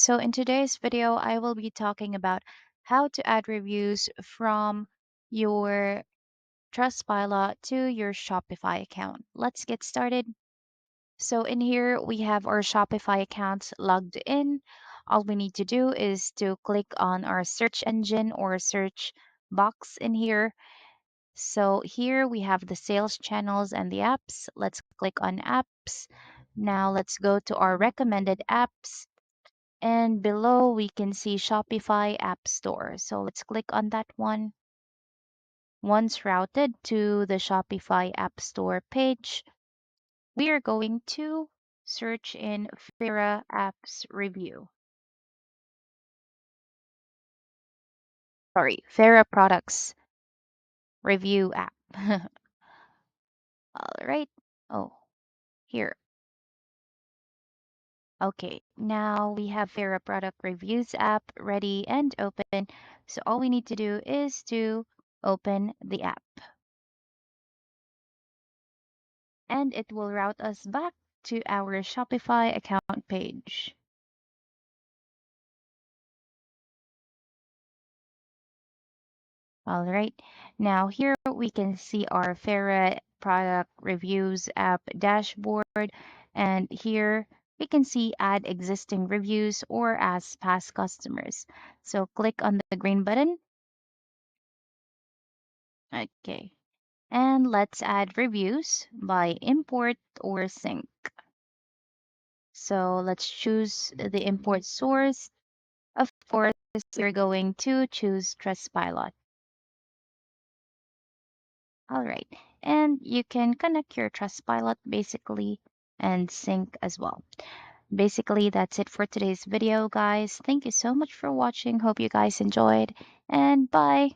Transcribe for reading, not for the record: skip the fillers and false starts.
So in today's video, I will be talking about how to add reviews from your Trustpilot to your Shopify account. Let's get started. So in here, we have our Shopify accounts logged in. All we need to do is to click on our search engine or search box in here. So here we have the sales channels and the apps. Let's click on apps. Now let's go to our recommended apps. And below we can see Shopify App Store. So let's click on that one. Once routed to the Shopify App Store page, we are going to search in Fira Apps Review. Sorry, Fira Products Review app. All right. Oh, here. Okay, now we have Fira Product Reviews app ready and open. So all we need to do is to open the app. And it will route us back to our Shopify account page. All right, now here we can see our Ferret product reviews app dashboard, and here we can see add existing reviews or as past customers. So click on the green button. Okay, and let's add reviews by import or sync. So let's choose the import source. Of course, we're going to choose Trustpilot. All right. And you can connect your Trustpilot basically and sync as well. Basically, that's it for today's video, guys. Thank you so much for watching. Hope you guys enjoyed, and bye.